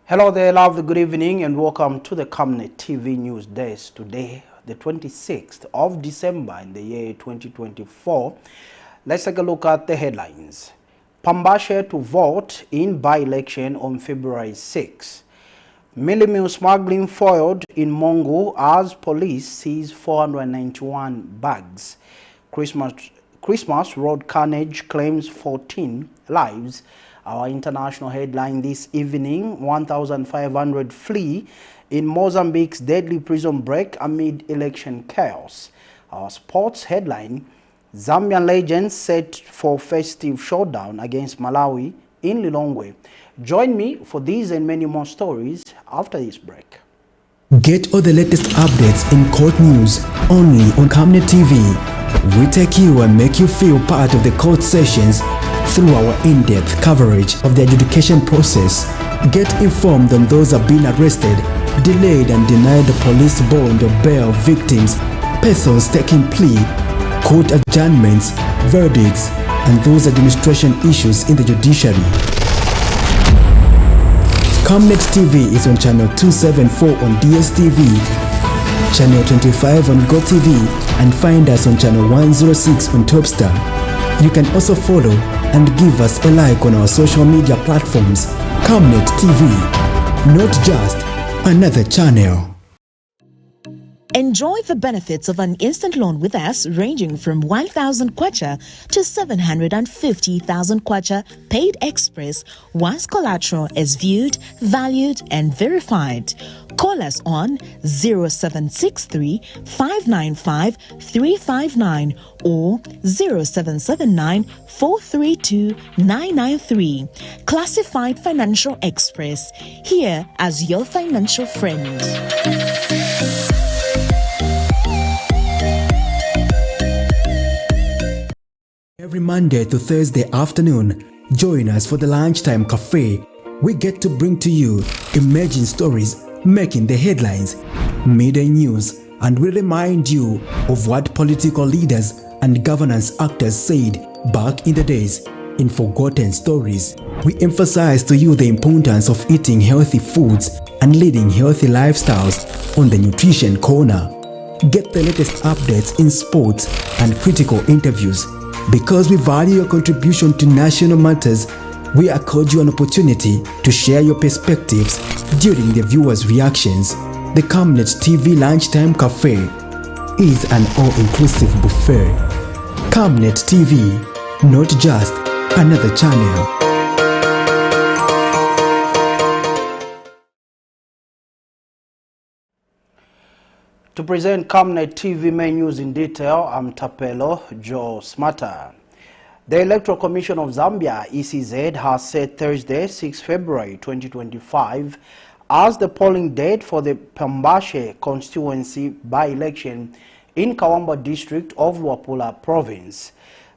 Hello there, lovely good evening and welcome to the Camnet TV News Desk. Today, the 26th of December in the year 2024. Let's take a look at the headlines. PAMBASHE to vote in by-election on February 6. MEALIE smuggling foiled in MONGU as police seize 491 bags. Christmas road carnage claims 14 lives. Our international headline this evening, 1,500 flee in Mozambique's deadly prison break amid election chaos. Our sports headline, Zambian legends set for festive showdown against Malawi in Lilongwe. Join me for these and many more stories after this break. Get all the latest updates in court news only on Camnet TV. We take you and make you feel part of the court sessions through our in-depth coverage of the adjudication process. Get informed on those who have been arrested, delayed and denied the police bond or bail victims, persons taking plea, court adjournments, verdicts, and those administration issues in the judiciary. Camnet TV is on channel 274 on DSTV, channel 25 on GoTV, and find us on channel 106 on Topstar. You can also follow and give us a like on our social media platforms. Camnet TV, not just another channel. Enjoy the benefits of an instant loan with us ranging from 1,000 kwacha to 750,000 kwacha paid express once collateral is viewed, valued and verified. Call us on 0763 595 359 or 0779 432 993. Classified Financial Express, here as your financial friend. Every Monday to Thursday afternoon, join us for the Lunchtime Cafe. We get to bring to you emerging stories making the headlines, midday news, and we remind you of what political leaders and governance actors said back in the days. In forgotten stories, we emphasize to you the importance of eating healthy foods and leading healthy lifestyles on the Nutrition Corner. Get the latest updates in sports and critical interviews. Because we value your contribution to national matters, we accord you an opportunity to share your perspectives during the viewers' reactions. The Camnet TV Lunchtime Cafe is an all-inclusive buffet. Camnet TV, not just another channel. To present Camnet TV main news in detail, I'm Tapelo Joe Smarter. The Electoral Commission of Zambia, ECZ, has set Thursday, 6 February 2025 as the polling date for the PAMBASHE constituency by-election in Kawamba district of Luapula province.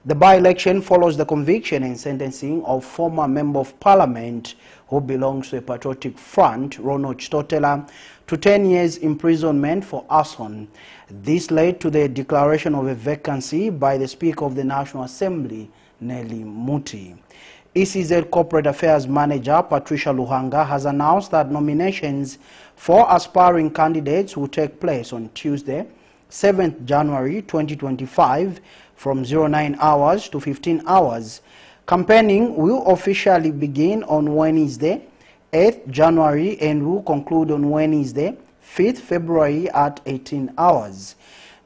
The by-election follows the conviction and sentencing of former Member of Parliament who belongs to a patriotic front, Ronald Chitotela, to 10 years imprisonment for arson. This led to the declaration of a vacancy by the Speaker of the National Assembly, Nelly Muti. ECZ Corporate Affairs Manager Patricia Luhanga has announced that nominations for aspiring candidates will take place on Tuesday, 7th January 2025 from 09 hours to 15 hours. Campaigning will officially begin on Wednesday, 8th January and will conclude on Wednesday, 5th February at 18 hours.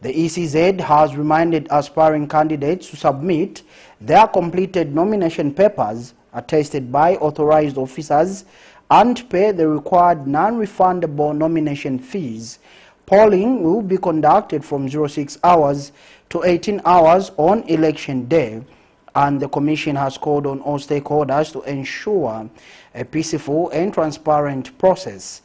The ECZ has reminded aspiring candidates to submit their completed nomination papers attested by authorized officers and pay the required non-refundable nomination fees. Polling will be conducted from 06 hours to 18 hours on election day, and the Commission has called on all stakeholders to ensure a peaceful and transparent process.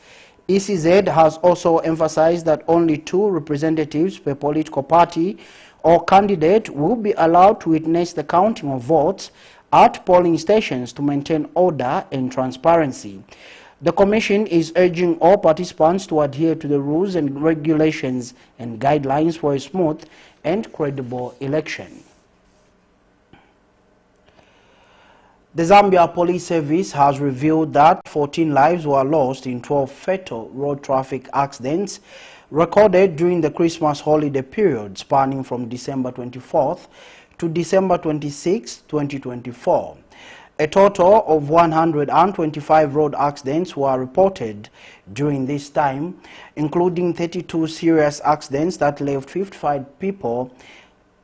ECZ has also emphasized that only 2 representatives per political party or candidate will be allowed to witness the counting of votes at polling stations to maintain order and transparency. The Commission is urging all participants to adhere to the rules and regulations and guidelines for a smooth and credible election. The Zambia Police Service has revealed that 14 lives were lost in 12 fatal road traffic accidents recorded during the Christmas holiday period spanning from December 24th to December 26, 2024. A total of 125 road accidents were reported during this time, including 32 serious accidents that left 55 people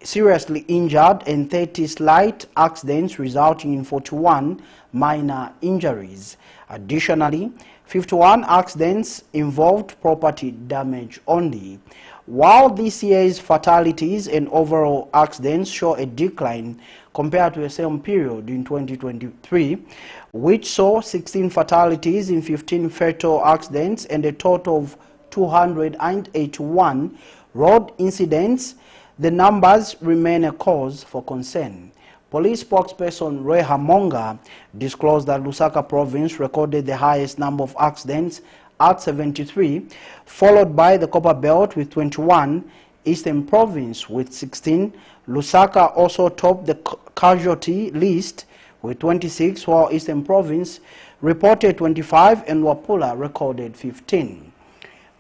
seriously injured and 30 slight accidents resulting in 41 minor injuries. Additionally, 51 accidents involved property damage only. While this year's fatalities and overall accidents show a decline compared to the same period in 2023, which saw 16 fatalities in 15 fatal accidents and a total of 281 road incidents, the numbers remain a cause for concern. Police spokesperson Ray Hamonga disclosed that Lusaka province recorded the highest number of accidents at 73, followed by the Copper Belt with 21, Eastern Province with 16. Lusaka also topped the casualty list with 26, while Eastern Province reported 25 and Wapula recorded 15.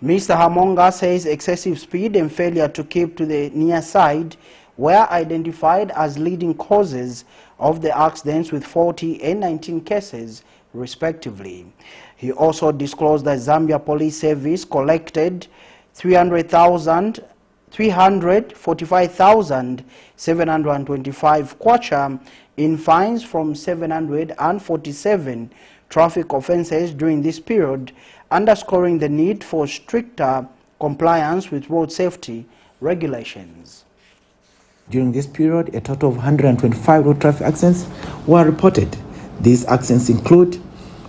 Mr. Hamonga says excessive speed and failure to keep to the near side were identified as leading causes of the accidents with 40 and 19 cases respectively. He also disclosed that Zambia Police Service collected 345,725 kwacha in fines from 747 traffic offences during this period, underscoring the need for stricter compliance with road safety regulations. During this period, a total of 125 road traffic accidents were reported. These accidents include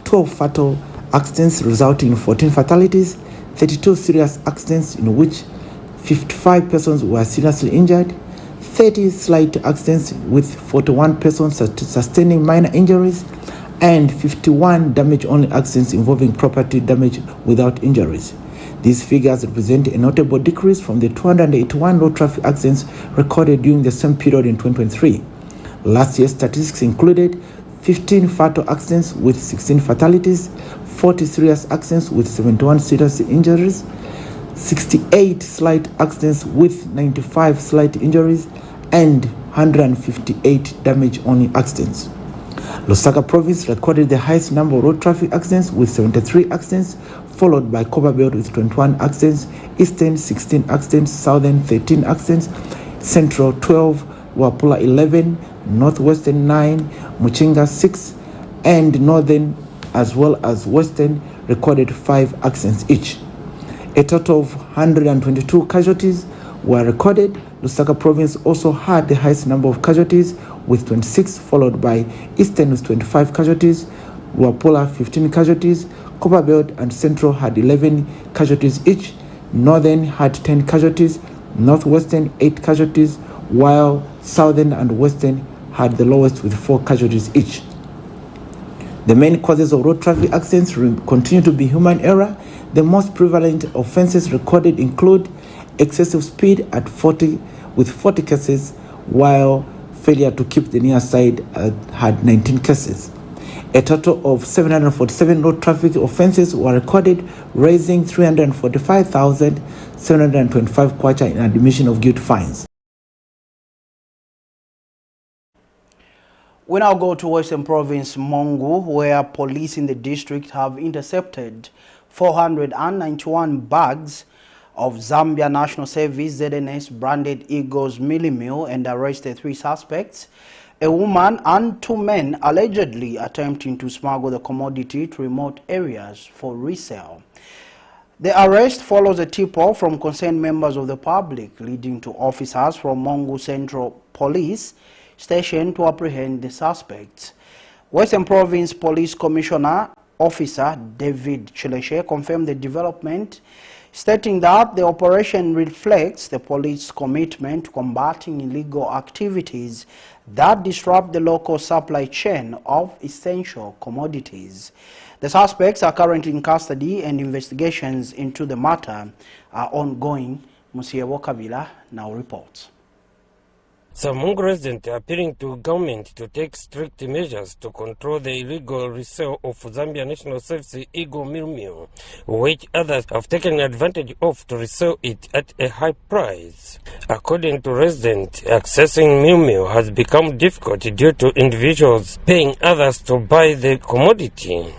12 fatal accidents resulting in 14 fatalities, 32 serious accidents in which 55 persons were seriously injured, 30 slight accidents with 41 persons sustaining minor injuries, and 51 damage-only accidents involving property damage without injuries. These figures represent a notable decrease from the 281 road traffic accidents recorded during the same period in 2023. Last year's statistics included 15 fatal accidents with 16 fatalities, 40 serious accidents with 71 serious injuries, 68 slight accidents with 95 slight injuries, and 158 damage-only accidents. Lusaka province recorded the highest number of road traffic accidents with 73 accidents, followed by Copper Belt with 21 accidents, Eastern 16 accidents, Southern 13 accidents, Central 12, Wapula 11, Northwestern 9, Muchinga 6, and Northern as well as Western recorded 5 accidents each. A total of 122 casualties were recorded. Lusaka province also had the highest number of casualties with 26, followed by Eastern with 25 casualties, Wapula 15 casualties, Copper Belt and Central had 11 casualties each, Northern had 10 casualties, Northwestern 8 casualties, while Southern and Western had the lowest with 4 casualties each. The main causes of road traffic accidents continue to be human error. The most prevalent offences recorded include excessive speed at 40 with 40 cases, while failure to keep the near side had 19 cases. A total of 747 road traffic offences were recorded, raising 345,725 kwacha in admission of guilt fines. We now go to Western Province MONGU, where police in the district have intercepted 491 bags of Zambia National Service ZNS branded Eagles mealie meal and arrested 3 suspects, a woman and 2 men allegedly attempting to smuggle the commodity to remote areas for resale. The arrest follows a tip-off from concerned members of the public, leading to officers from MONGU Central Police Station to apprehend the suspects. Western Province Police Commissioner Officer David Chileshe confirmed the development, stating that the operation reflects the police's commitment to combating illegal activities that disrupt the local supply chain of essential commodities. The suspects are currently in custody and investigations into the matter are ongoing. Musiewo Kabila now reports. Some MONGU residents are appealing to government to take strict measures to control the illegal resale of Zambia National Service Eagle meal, which others have taken advantage of to resell it at a high price. According to residents, accessing meal has become difficult due to individuals paying others to buy the commodity.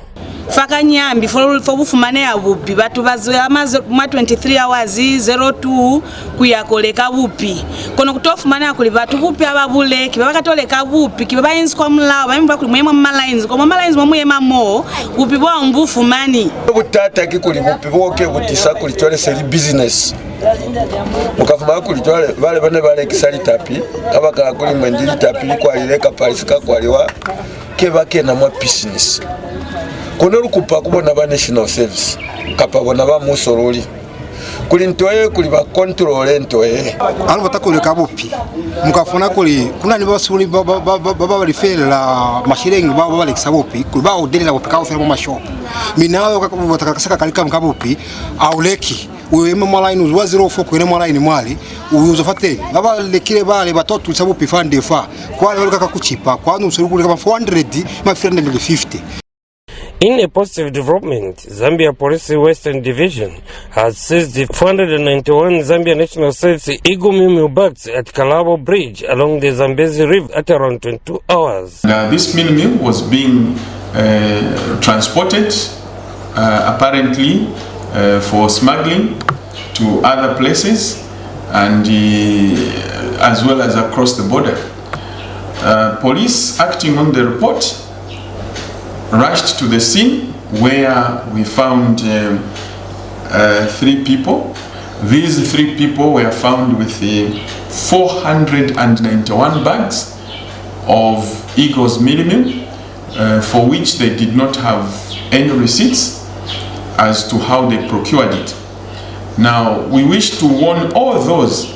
Fakanyambi for bufumane abupi batu bazamaze ma 23 hours 02 kuyakoleka bupi kono kutofumane akuli batu bupi ababule kibakatoleka bupi kibayinzi kwa mulawa bamba kuli mwema malines kwa malines mwema mo bupi bwa mbufumani butata kikuli bupi bwoke butisa kuli tole seli business mukafuma kuli tole bale bane bale kisali tapi abaka kuli mandili tapi kwa ileka parisika kwa liwa kebake na mwa business kono lukupa kubona ba national service kapabona ba musoroli kuli ntoye kuli ba control ntoye alo batakoleka bupi mukafuna kuli kuna ni basuli baba lifela mashirengi baba lekisa bupi kuli ba odelera bupi ka ofera mu mashop minayo batakasaka kalika mkabupi auleki uwe mamaline uzwa 04 kwene mamaline mwali uzofate baba lekire bale batoto sabupi fande fa kwa lolo kakakuchipa kwa nusuru kuli kama 400 ma 350. In a positive development, Zambia Police Western Division has seized the 491 Zambia National Service Eagle meal bags at Kalabo Bridge along the Zambezi River at around 22 hours. This meal was being transported apparently for smuggling to other places and as well as across the border. Police acting on the report rushed to the scene where we found 3 people. These 3 people were found with 491 bags of Eagle's meal, for which they did not have any receipts as to how they procured it. Now, we wish to warn all those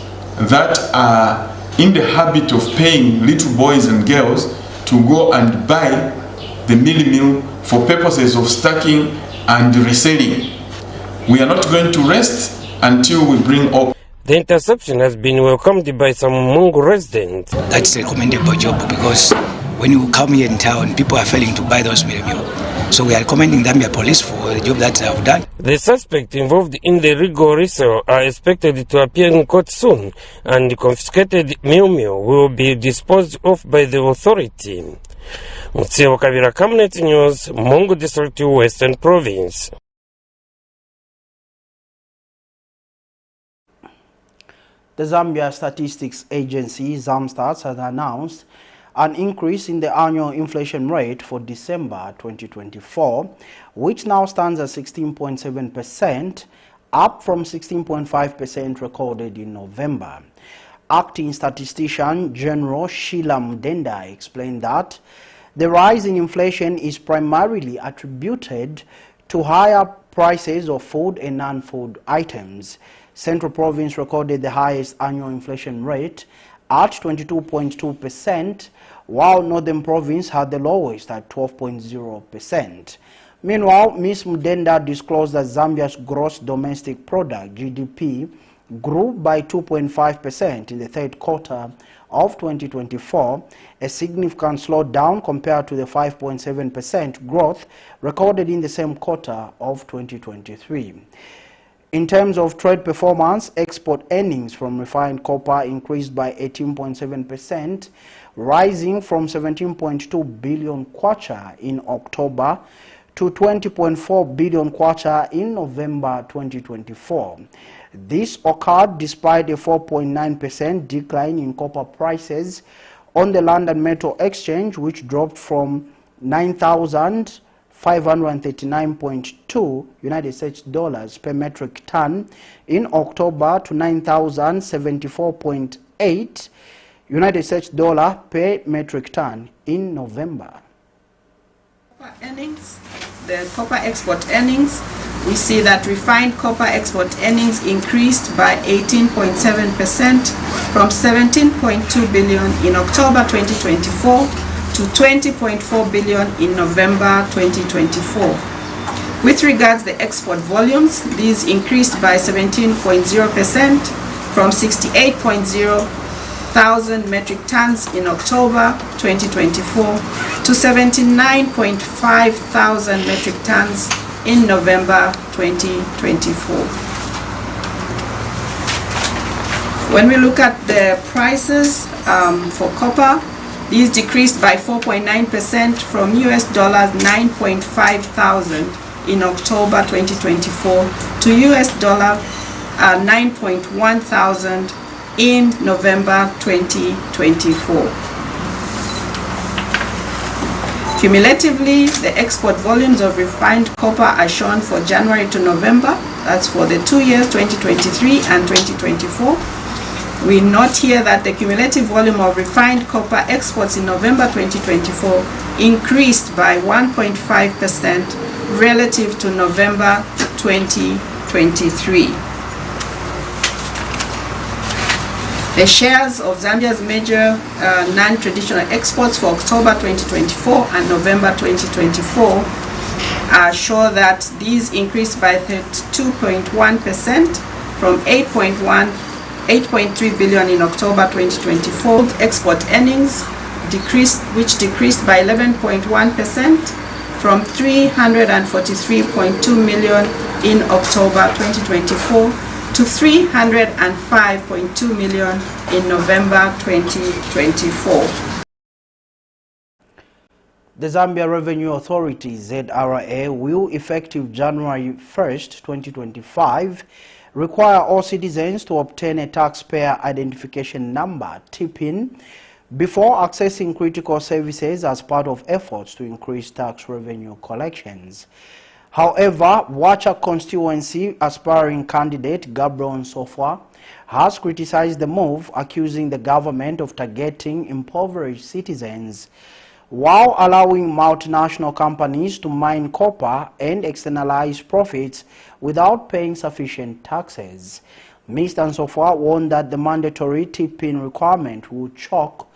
that are in the habit of paying little boys and girls to go and buy the meal for purposes of stacking and reselling. We are not going to rest until we bring up. The interception has been welcomed by some MONGU residents. That's a commendable job because when you come here in town, people are failing to buy those meal. So we are commending Zambia Police for the job that they have done. The suspects involved in the illegal resale are expected to appear in court soon, and the confiscated meal will be disposed of by the authority. Mutsio Kavira, Camnet News, MONGU District, Western Province. The Zambia Statistics Agency, ZAMSTATS, has announced an increase in the annual inflation rate for December 2024, which now stands at 16.7%, up from 16.5% recorded in November. Acting Statistician General Sheila Mudenda explained that the rise in inflation is primarily attributed to higher prices of food and non-food items. Central Province recorded the highest annual inflation rate at 22.2%, while Northern Province had the lowest at 12.0%. Meanwhile, Ms. Mudenda disclosed that Zambia's gross domestic product, GDP, grew by 2.5% in the third quarter of 2024, a significant slowdown compared to the 5.7% growth recorded in the same quarter of 2023. In terms of trade performance, export earnings from refined copper increased by 18.7%, rising from 17.2 billion kwacha in October to 20.4 billion kwacha in November 2024. This occurred despite a 4.9% decline in copper prices on the London Metal Exchange, which dropped from 9,539.2 United States dollars per metric ton in October to 9,074.8 United States dollar per metric ton in November. Earnings, the copper export earnings, we see that refined copper export earnings increased by 18.7% from 17.2 billion in October 2024 to 20.4 billion in November 2024. With regards to the export volumes, these increased by 17.0% from 68.0 thousand metric tons in October 2024 to 79.5 thousand metric tons in November 2024. When we look at the prices for copper, these decreased by 4.9% from US dollars 9.5 thousand in October 2024 to US dollar 9.1 thousand in November 2024. Cumulatively, the export volumes of refined copper are shown for January to November. That's for the 2 years, 2023 and 2024. We note here that the cumulative volume of refined copper exports in November 2024 increased by 1.5% relative to November 2023. The shares of Zambia's major non-traditional exports for October 2024 and November 2024 show that these increased by 32.1% from 8.3 billion in October 2024. Export earnings which decreased by 11.1% from 343.2 million in October 2024 to 305.2 million in November 2024. The Zambia Revenue Authority, ZRA, will, effective January 1st, 2025, require all citizens to obtain a taxpayer identification number, TPIN, before accessing critical services as part of efforts to increase tax revenue collections. However, Wacha constituency aspiring candidate Gabriel Nsofwa has criticized the move, accusing the government of targeting impoverished citizens while allowing multinational companies to mine copper and externalize profits without paying sufficient taxes. Mr. Nsofwa warned that the mandatory TPIN requirement will choke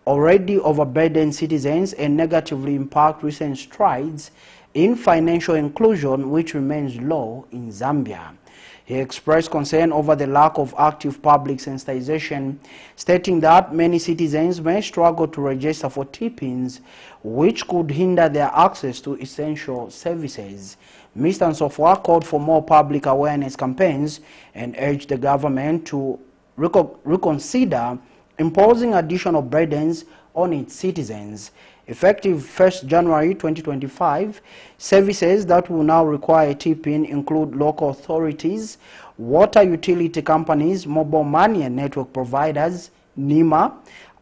already overburdened citizens and negatively impact recent strides in financial inclusion, which remains low in Zambia. He expressed concern over the lack of active public sensitization, stating that many citizens may struggle to register for TPINs, which could hinder their access to essential services. Mr. Nsofwa called for more public awareness campaigns and urged the government to reconsider imposing additional burdens on its citizens. Effective 1st January 2025, services that will now require TPIN include local authorities, water utility companies, mobile money and network providers, NIMA,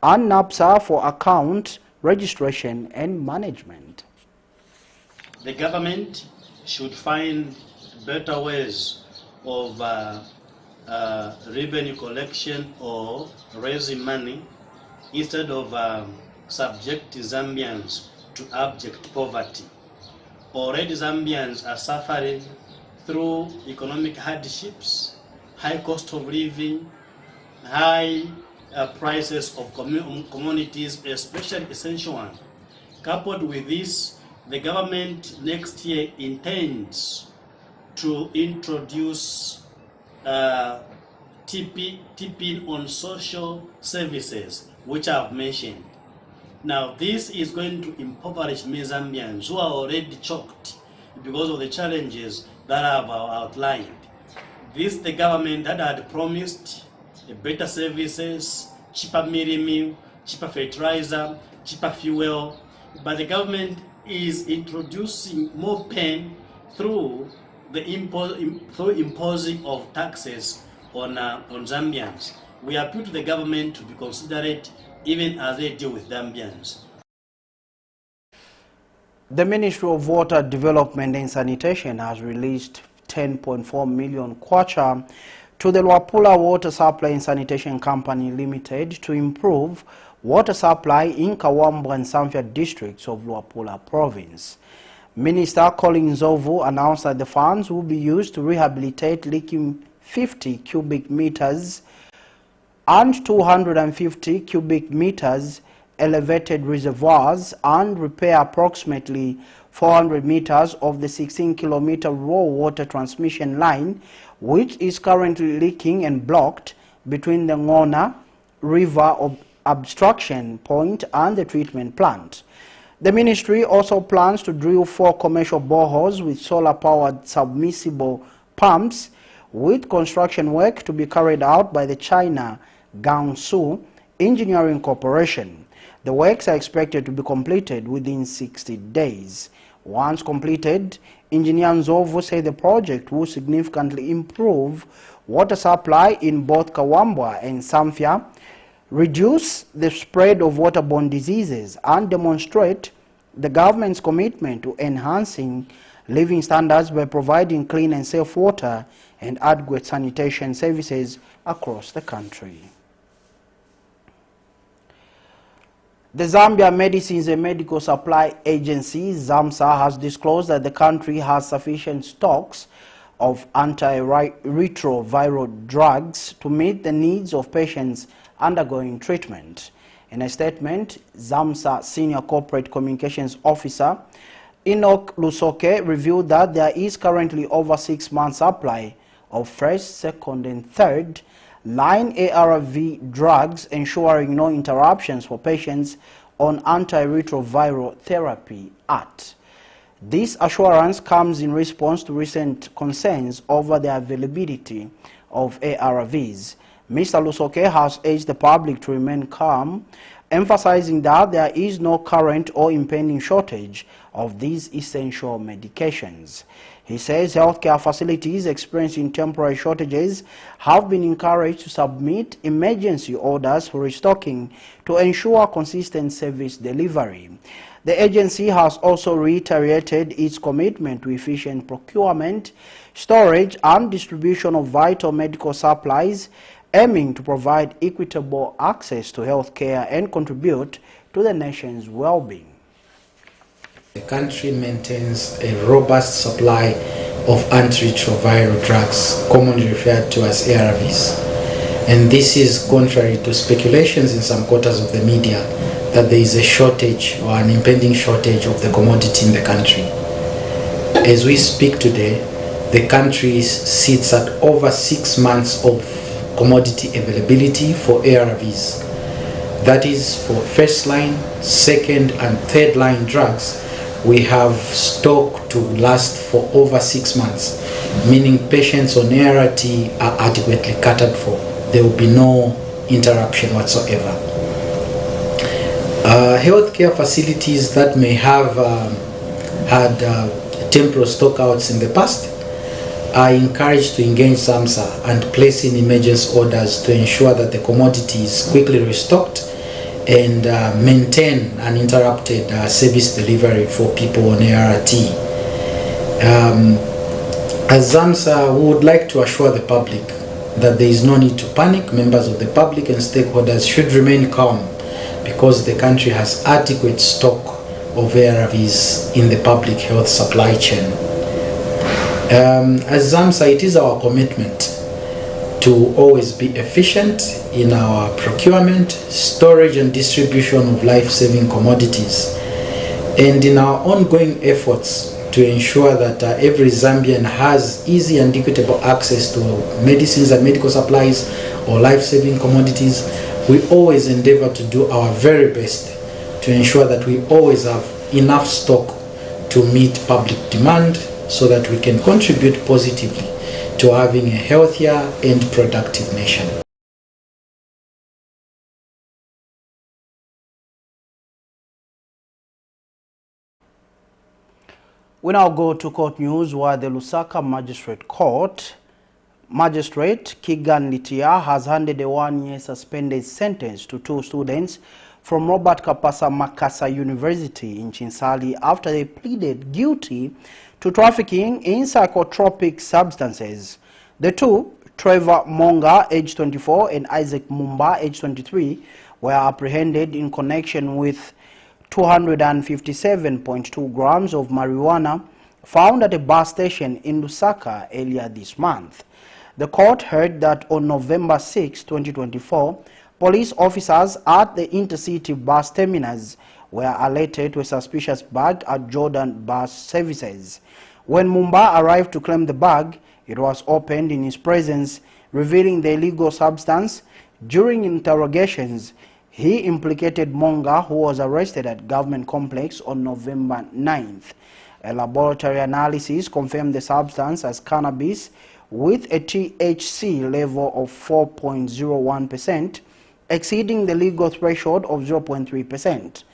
and NAPSA for account registration and management. The government should find better ways of revenue collection or raising money instead of subject Zambians to abject poverty. Already Zambians are suffering through economic hardships, high cost of living, high prices of commodities, especially essential ones. Coupled with this, the government next year intends to introduce TPIN on social services, which I have mentioned. Now, this is going to impoverish Zambians who are already choked because of the challenges that I have outlined. This, the government that had promised better services, cheaper meal, cheaper fertilizer, cheaper fuel, but the government is introducing more pain through the imposing of taxes on Zambians. We appeal to the government to be considerate even as they deal with Zambians. The Ministry of Water Development and Sanitation has released 10.4 million kwacha to the Luapula Water Supply and Sanitation Company Limited to improve water supply in Kawambo and Samfya districts of Luapula Province. Minister Colin Zovu announced that the funds will be used to rehabilitate leaking 50 cubic meters and 250 cubic meters elevated reservoirs and repair approximately 400 meters of the 16-kilometer raw water transmission line, which is currently leaking and blocked between the Ngona, River Abstraction Point and the treatment plant. The ministry also plans to drill 4 commercial boreholes with solar-powered submersible pumps, with construction work to be carried out by the China Guangzhou Engineering Corporation. The works are expected to be completed within 60 days. Once completed, Engineer Nzovu said the project will significantly improve water supply in both Kawambwa and Samfya, reduce the spread of waterborne diseases, and demonstrate the government's commitment to enhancing living standards by providing clean and safe water and adequate sanitation services across the country. The Zambia Medicines and Medical Supply Agency, ZAMSA, has disclosed that the country has sufficient stocks of antiretroviral drugs to meet the needs of patients undergoing treatment. In a statement, ZAMSA Senior Corporate Communications Officer Enoch Lusoke revealed that there is currently over 6 months supply of first, second and third line ARV drugs, ensuring no interruptions for patients on antiretroviral therapy at. This assurance comes in response to recent concerns over the availability of ARVs. Mr. Lusoke has urged the public to remain calm, emphasizing that there is no current or impending shortage of these essential medications. He says healthcare facilities experiencing temporary shortages have been encouraged to submit emergency orders for restocking to ensure consistent service delivery. The agency has also reiterated its commitment to efficient procurement, storage and distribution of vital medical supplies, aiming to provide equitable access to healthcare and contribute to the nation's well-being. The country maintains a robust supply of antiretroviral drugs, commonly referred to as ARVs. And this is contrary to speculations in some quarters of the media that there is a shortage or an impending shortage of the commodity in the country. As we speak today, the country sits at over 6 months of commodity availability for ARVs. That is for first line, second and third line drugs. We have stock to last for over 6 months, meaning patients on ART are adequately catered for. There will be no interruption whatsoever. Healthcare facilities that may have had temporary stockouts in the past are encouraged to engage ZAMSA and place in emergency orders to ensure that the commodity is quickly restocked and maintain uninterrupted service delivery for people on ART. As ZAMSA, we would like to assure the public that there is no need to panic. Members of the public and stakeholders should remain calm because the country has adequate stock of ARVs in the public health supply chain. As ZAMSA, it is our commitment to always be efficient in our procurement, storage and distribution of life-saving commodities, and in our ongoing efforts to ensure that every Zambian has easy and equitable access to medicines and medical supplies or life-saving commodities. We always endeavor to do our very best to ensure that we always have enough stock to meet public demand so that we can contribute positively to having a healthier and productive nation. We now go to court news, where the Lusaka Magistrate Court Magistrate Kigan Litia has handed a 1-year suspended sentence to 2 students from Robert Kapasa Makasa University in Chinsali after they pleaded guilty to trafficking in psychotropic substances. The two, Trevor Monga, age 24, and Isaac Mumba, age 23, were apprehended in connection with 257.2 grams of marijuana found at a bus station in Lusaka earlier this month. The court heard that on November 6, 2024, police officers at the Intercity bus terminus were alerted to a suspicious bag at Jordan Bus Services. When Mumba arrived to claim the bag, it was opened in his presence, revealing the illegal substance During interrogations, he implicated MONGU, who was arrested at Government Complex on November 9th. A laboratory analysis confirmed the substance as cannabis with a THC level of 4.01%, exceeding the legal threshold of 0.3%.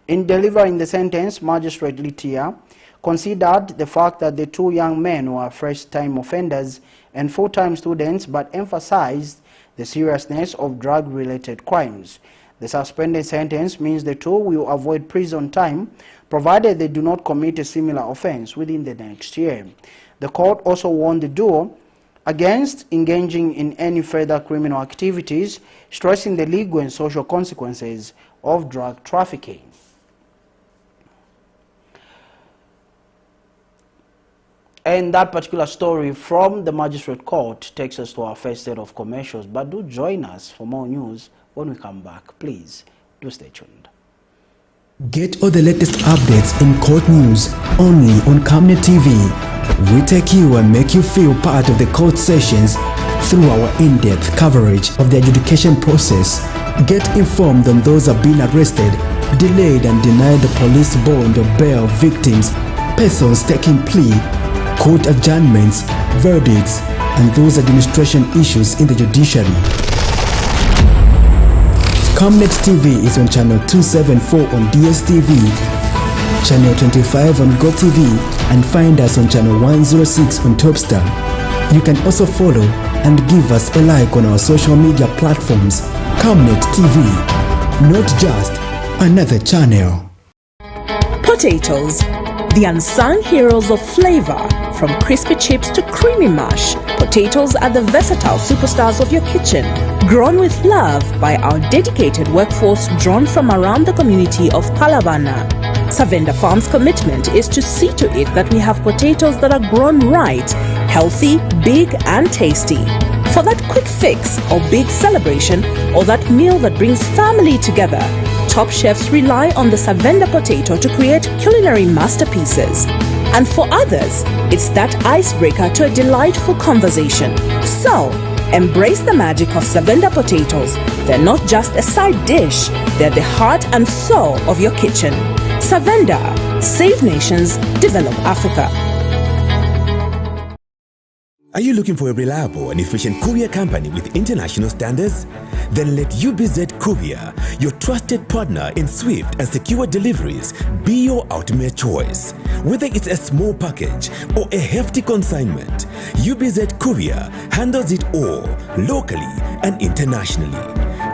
In delivering the sentence, Magistrate Litia considered the fact that the two young men were first-time offenders and full-time students, but emphasized the seriousness of drug-related crimes. The suspended sentence means the two will avoid prison time, provided they do not commit a similar offense within the next year. The court also warned the duo against engaging in any further criminal activities, stressing the legal and social consequences of drug trafficking. And that particular story from the Magistrate Court takes us to our first set of commercials. But do join us for more news when we come back. Please do stay tuned. Get all the latest updates in court news only on Camnet TV. We take you and make you feel part of the court sessions through our in-depth coverage of the adjudication process. Get informed on those who have been arrested, delayed and denied the police bond or bail victims, persons taking plea, court adjournments, verdicts, and those administration issues in the judiciary. Camnet TV is on channel 274 on DSTV, channel 25 on GoTV, and find us on channel 106 on Topstar. You can also follow and give us a like on our social media platforms. Camnet TV, not just another channel. Potatoes, the unsung heroes of flavor. From crispy chips to creamy mash, potatoes are the versatile superstars of your kitchen. Grown with love by our dedicated workforce drawn from around the community of Palavana. Savenda Farm's commitment is to see to it that we have potatoes that are grown right, healthy, big and tasty. For that quick fix or big celebration or that meal that brings family together, top chefs rely on the Savenda potato to create culinary masterpieces. And for others, it's that icebreaker to a delightful conversation. So, embrace the magic of Savenda potatoes. They're not just a side dish, they're the heart and soul of your kitchen. Savenda, save nations, develop Africa. Are you looking for a reliable and efficient courier company with international standards? Then let UBZ Courier, your trusted partner in swift and secure deliveries, be your ultimate choice. Whether it's a small package or a hefty consignment, UBZ Courier handles it all, locally and internationally.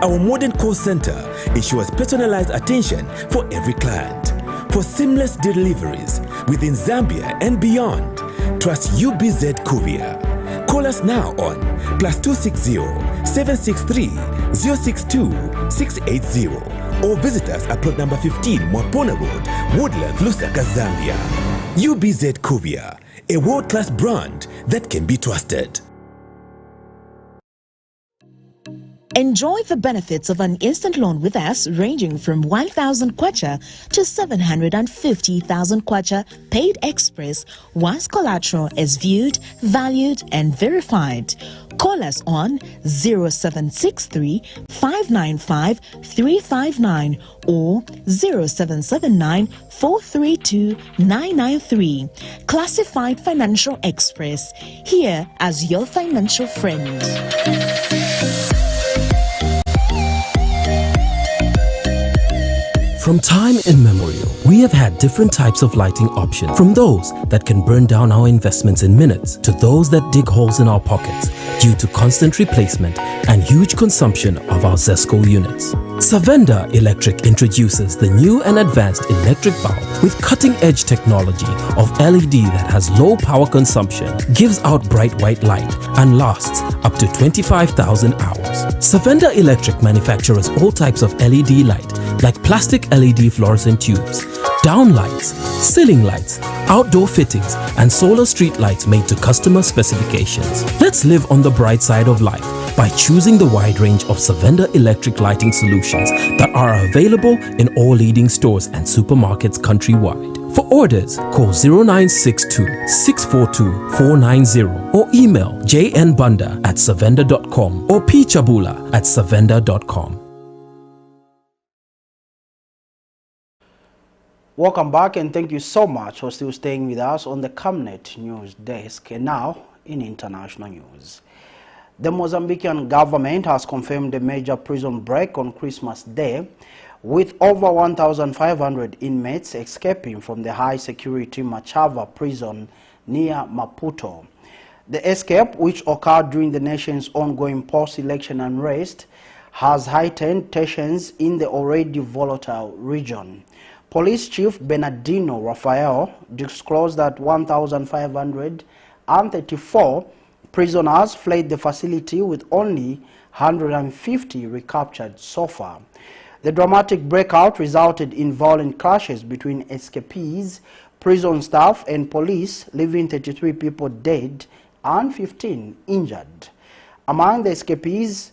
Our modern call center ensures personalized attention for every client. For seamless deliveries within Zambia and beyond, trust UBZ Courier. Call us now on +260 763 062 680 or visit us at plot number 15 Mwapona Road, Woodland, Lusaka, Zambia. UBZ Courier, a world-class brand that can be trusted. Enjoy the benefits of an instant loan with us ranging from 1,000 kwacha to 750,000 kwacha paid express once collateral is viewed, valued and verified. Call us on 0763 595 359 or 0779 432 993. Classified Financial Express, here as your financial friend. From time immemorial, we have had different types of lighting options, from those that can burn down our investments in minutes to those that dig holes in our pockets due to constant replacement and huge consumption of our ZESCO units. Savenda Electric introduces the new and advanced electric bulb with cutting-edge technology of LED that has low power consumption, gives out bright white light, and lasts up to 25,000 hours. Savenda Electric manufactures all types of LED light, like plastic LED fluorescent tubes, downlights, ceiling lights, outdoor fittings, and solar street lights made to customer specifications. Let's live on the bright side of life by choosing the wide range of Savenda electric lighting solutions that are available in all leading stores and supermarkets countrywide. For orders, call 0962 642 490 or email jnbunda@savenda.com or pchabula@savenda.com. Welcome back and thank you so much for still staying with us on the Camnet News Desk. And now, in international news. The Mozambican government has confirmed a major prison break on Christmas Day, with over 1,500 inmates escaping from the high-security Machava prison near Maputo. The escape, which occurred during the nation's ongoing post-election unrest, has heightened tensions in the already volatile region. Police Chief Bernardino Rafael disclosed that 1,534 prisoners fled the facility, with only 150 recaptured so far. The dramatic breakout resulted in violent clashes between escapees, prison staff and police, leaving 33 people dead and 15 injured. Among the escapees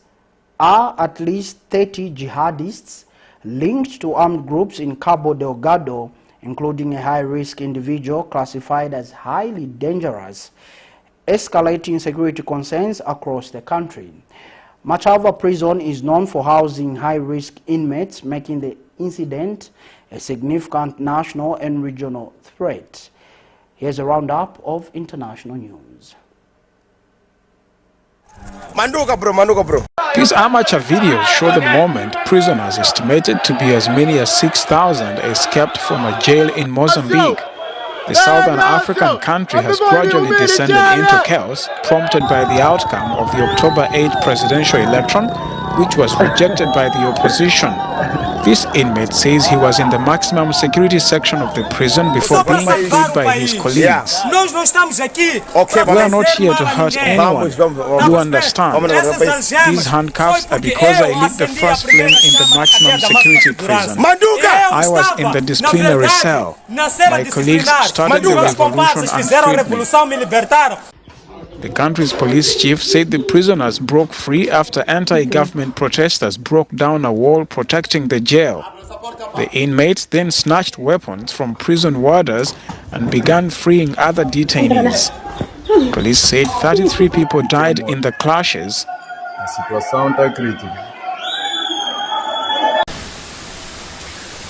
are at least 30 jihadists linked to armed groups in Cabo Delgado, including a high-risk individual classified as highly dangerous, escalating security concerns across the country. Machava prison is known for housing high-risk inmates, making the incident a significant national and regional threat. Here's a roundup of international news. Manduka bro. These amateur videos show the moment prisoners estimated to be as many as 6,000 escaped from a jail in Mozambique. The southern African country has gradually descended into chaos, prompted by the outcome of the October 8 presidential election, which was rejected by the opposition. This inmate says he was in the maximum security section of the prison before being freed by his colleagues. We are not here to hurt anyone. You understand? These handcuffs are because I lit the first flame in the maximum security prison. I was in the disciplinary cell. My colleagues started the revolution and freed me. The country's police chief said the prisoners broke free after anti-government protesters broke down a wall protecting the jail. The inmates then snatched weapons from prison warders and began freeing other detainees. Police said 33 people died in the clashes.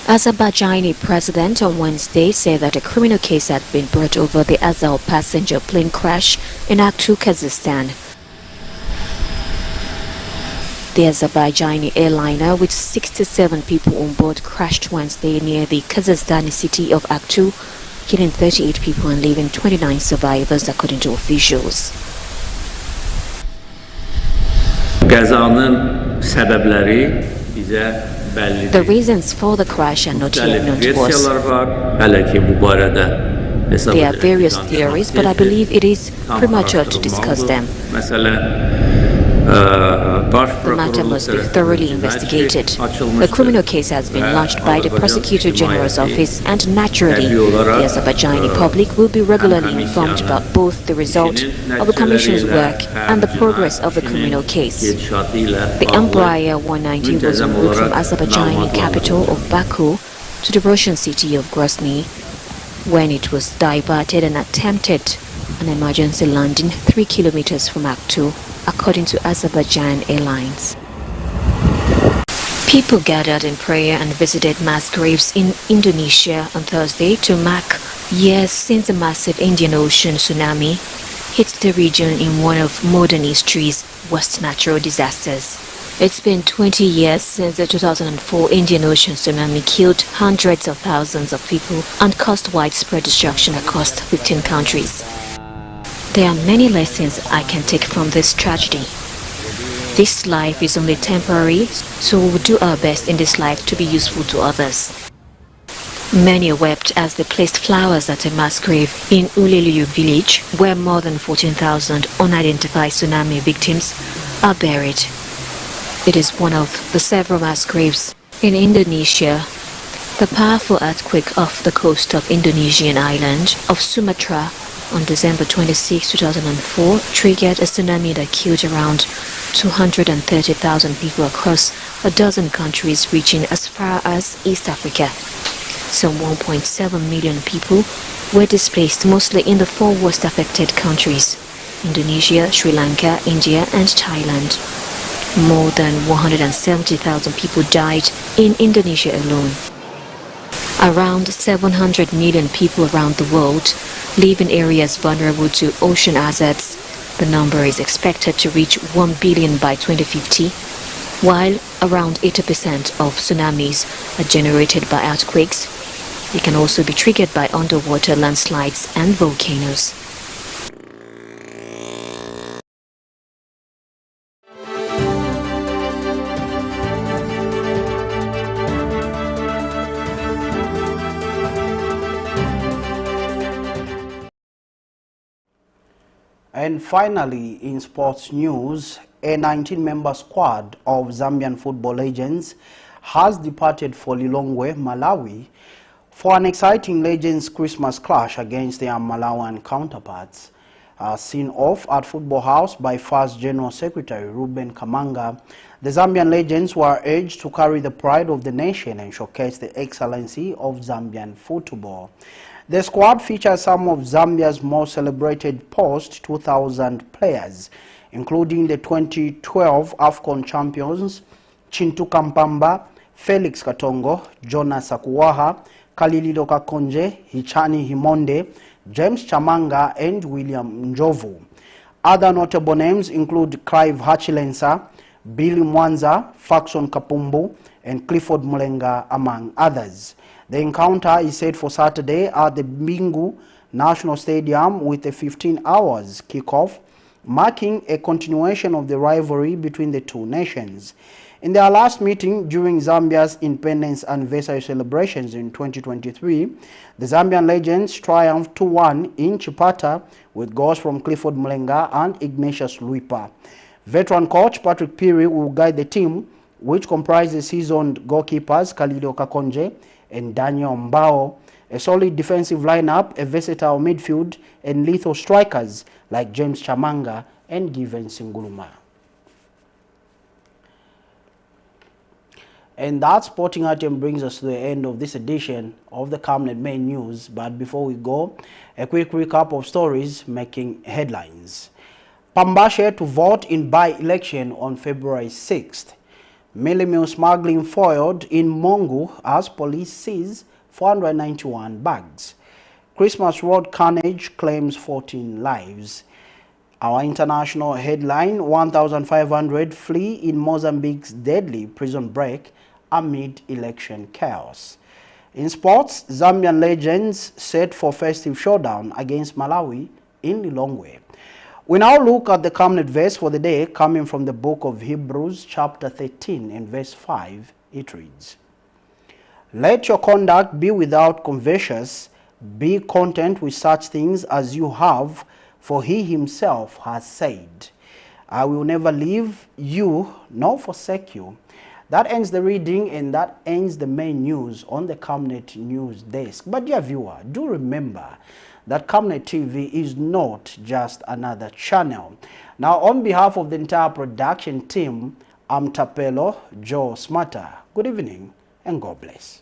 Azerbaijani president on Wednesday said that a criminal case had been brought over the Azal passenger plane crash in Aktu, Kazakhstan. The Azerbaijani airliner with 67 people on board crashed Wednesday near the Kazakhstani city of Aktu, killing 38 people and leaving 29 survivors, according to officials. The reasons for the crash are not yet known to us. There are various theories, but I believe it is premature to discuss them. The matter must be thoroughly investigated. The criminal case has been launched by the Prosecutor General's office, and naturally, the Azerbaijani public will be regularly informed about both the result of the Commission's work and the progress of the criminal case. The Embraer 190 was en route from Azerbaijani capital of Baku to the Russian city of Grozny when it was diverted and attempted an emergency landing 3 kilometers from Aktu, according to Azerbaijan Airlines. People gathered in prayer and visited mass graves in Indonesia on Thursday to mark years since a massive Indian Ocean tsunami hit the region in one of modern history's worst natural disasters. It's been 20 years since the 2004 Indian Ocean tsunami killed hundreds of thousands of people and caused widespread destruction across 15 countries. There are many lessons I can take from this tragedy. This life is only temporary, so we will do our best in this life to be useful to others. Many wept as they placed flowers at a mass grave in Uleliu village, where more than 14,000 unidentified tsunami victims are buried. It is one of the several mass graves in Indonesia The powerful earthquake off the coast of Indonesian island of Sumatra on December 26, 2004 triggered a tsunami that killed around 230,000 people across a dozen countries reaching as far as East Africa. Some 1.7 million people were displaced, mostly in the 4 worst affected countries: Indonesia, Sri Lanka, India and Thailand. More than 170,000 people died in Indonesia alone. Around 700 million people around the world live in areas vulnerable to ocean hazards. The number is expected to reach 1 billion by 2050, while around 80% of tsunamis are generated by earthquakes. They can also be triggered by underwater landslides and volcanoes. And finally, in sports news, a 19-member squad of Zambian football legends has departed for Lilongwe, Malawi, for an exciting Legends Christmas clash against their Malawian counterparts. Seen off at Football House by First General Secretary Ruben Kamanga, the Zambian legends were urged to carry the pride of the nation and showcase the excellency of Zambian football. The squad features some of Zambia's most celebrated post-2000 players, including the 2012 AFCON champions Chintuka Mpamba, Felix Katongo, Jonas Sakuwaha, Kalililo Kakonje, Hichani Himonde, James Chamanga and William Njovu. Other notable names include Clive Hachilensa, Billy Mwanza, Faxon Kapumbu and Clifford Mulenga, among others. The encounter is set for Saturday at the Bingu National Stadium with a 15 hours kickoff, marking a continuation of the rivalry between the two nations. In their last meeting during Zambia's independence anniversary celebrations in 2023, the Zambian legends triumphed 2-1 in Chipata with goals from Clifford Mulenga and Ignatius Luipa. Veteran coach Patrick Piri will guide the team, which comprises seasoned goalkeepers Kalilio Kakonje and Daniel Mbao, a solid defensive lineup, a versatile midfield, and lethal strikers like James Chamanga and Given Singuluma. And that sporting item brings us to the end of this edition of the Camnet Main News. But before we go, a quick recap of stories making headlines. PAMBASHE to vote in by-election on February 6th. MEALIE smuggling foiled in MONGU as police seize 491 bags. Christmas Road carnage claims 14 lives. Our international headline, 1,500 flee in Mozambique's deadly prison break amid election chaos. In sports, Zambian legends set for festive showdown against Malawi in Lilongwe. We now look at the Camnet verse for the day, coming from the book of Hebrews chapter 13 and verse 5. It reads, "Let your conduct be without covetousness, be content with such things as you have, for he himself has said, I will never leave you nor forsake you." That ends the reading and that ends the main news on the Camnet News Desk. But dear viewer, do remember that Camnet TV is not just another channel. Now, on behalf of the entire production team, I'm Tapelo Joe Smarter. Good evening and God bless.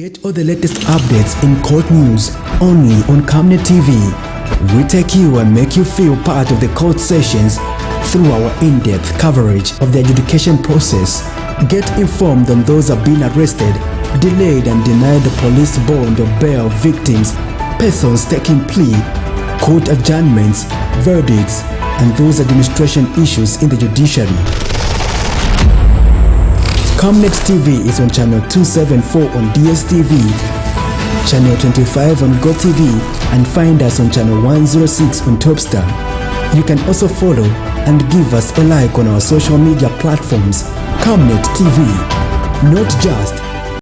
Get all the latest updates in court news only on Camnet TV. We take you and make you feel part of the court sessions through our in-depth coverage of the adjudication process. Get informed on those who have been arrested, delayed and denied the police bond or bail victims, persons taking plea, court adjournments, verdicts, and those administration issues in the judiciary. Camnet TV is on channel 274 on DSTV, channel 25 on GoTV, and find us on channel 106 on Topstar. You can also follow and give us a like on our social media platforms. Camnet TV, not just